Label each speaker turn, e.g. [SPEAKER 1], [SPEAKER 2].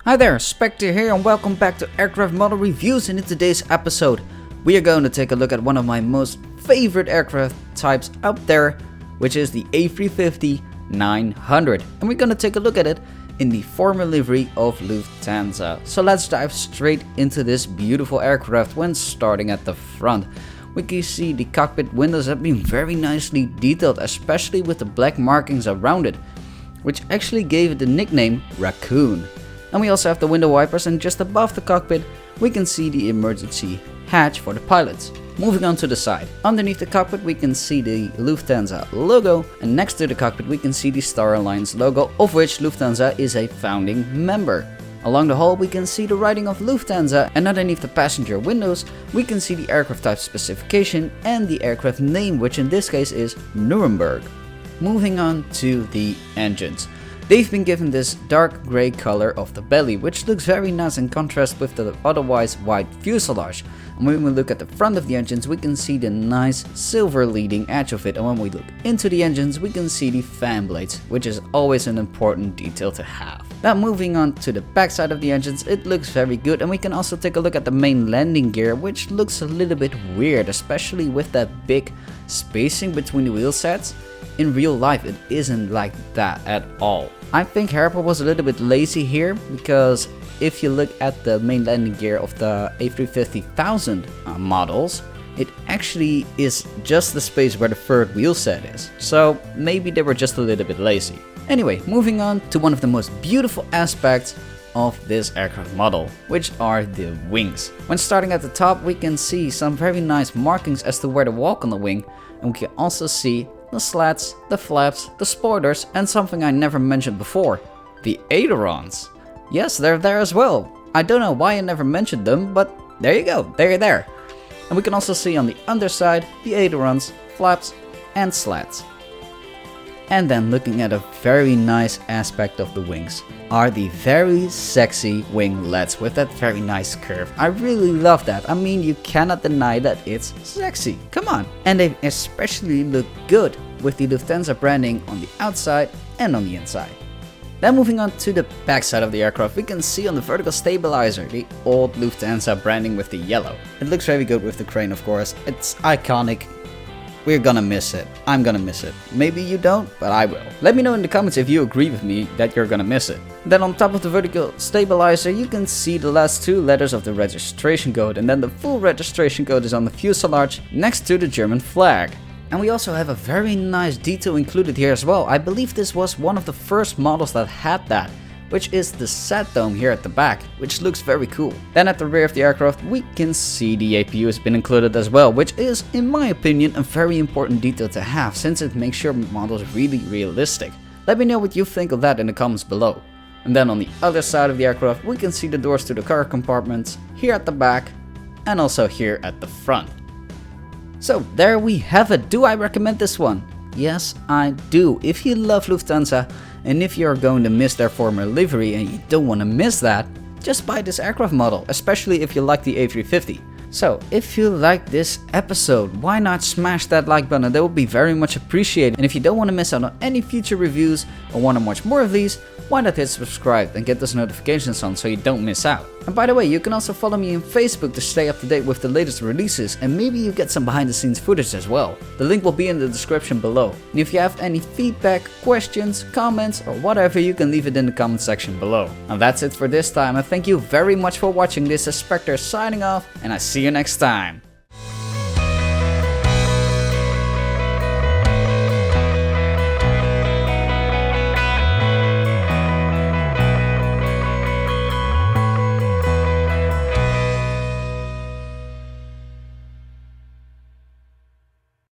[SPEAKER 1] Hi there, Spectre here and welcome back to Aircraft Model Reviews, and in today's episode we are going to take a look at one of my most favorite aircraft types out there, which is the A350-900, and we're going to take a look at it in the former livery of Lufthansa. So let's dive straight into this beautiful aircraft. When starting at the front, we can see the cockpit windows have been very nicely detailed, especially with the black markings around it, which actually gave it the nickname Raccoon. And we also have the window wipers, and just above the cockpit we can see the emergency hatch for the pilots. Moving on to the side, underneath the cockpit we can see the Lufthansa logo, and next to the cockpit we can see the Star Alliance logo, of which Lufthansa is a founding member. Along the hull we can see the writing of Lufthansa, and underneath the passenger windows we can see the aircraft type specification and the aircraft name, which in this case is Nuremberg. Moving on to the engines. They've been given this dark grey color of the belly, which looks very nice in contrast with the otherwise white fuselage. And when we look at the front of the engines we can see the nice silver leading edge of it, and when we look into the engines we can see the fan blades, which is always an important detail to have. Now moving on to the back side of the engines, it looks very good, and we can also take a look at the main landing gear, which looks a little bit weird, especially with that big spacing between the wheel sets. In real life it isn't like that at all. I think Airbus was a little bit lazy here, because if you look at the main landing gear of the A350-900 models, it actually is just the space where the third wheel set is. So maybe they were just a little bit lazy. Anyway, moving on to one of the most beautiful aspects of this aircraft model, which are the wings. When starting at the top we can see some very nice markings as to where to walk on the wing, and we can also see the slats, the flaps, the spoilers, and something I never mentioned before, the ailerons. Yes, they're there as well. I don't know why I never mentioned them, but there you go, they're there. And we can also see on the underside the ailerons, flaps, and slats. And then looking at a very nice aspect of the wings are the very sexy winglets with that very nice curve. I really love that. I mean, you cannot deny that it's sexy. Come on. And they especially look good with the Lufthansa branding on the outside and on the inside. Then moving on to the back side of the aircraft, we can see on the vertical stabilizer the old Lufthansa branding with the yellow. It looks very good with the crane, of course. It's iconic. We're gonna miss it. I'm gonna miss it. Maybe you don't, but I will. Let me know in the comments if you agree with me that you're gonna miss it. Then on top of the vertical stabilizer you can see the last two letters of the registration code, and then the full registration code is on the fuselage next to the German flag. And we also have a very nice detail included here as well. I believe this was one of the first models that had that, which is the sat dome here at the back, which looks very cool. Then at the rear of the aircraft we can see the APU has been included as well, which is, in my opinion, a very important detail to have, since it makes your models really realistic. Let me know what you think of that in the comments below. And then on the other side of the aircraft we can see the doors to the cargo compartments here at the back and also here at the front. So there we have it. Do I recommend this one? Yes, I do. If you love Lufthansa and if you're going to miss their former livery and you don't want to miss that, just buy this aircraft model, especially if you like the A350. So if you like this episode, why not smash that like button? That would be very much appreciated. And if you don't want to miss out on any future reviews or want to watch more of these, why not hit subscribe and get those notifications on so you don't miss out. And by the way, you can also follow me on Facebook to stay up to date with the latest releases, and maybe you get some behind the scenes footage as well. The link will be in the description below. And if you have any feedback, questions, comments, or whatever, you can leave it in the comment section below. And that's it for this time. And thank you very much for watching. This is Spectre signing off, and I see you next time.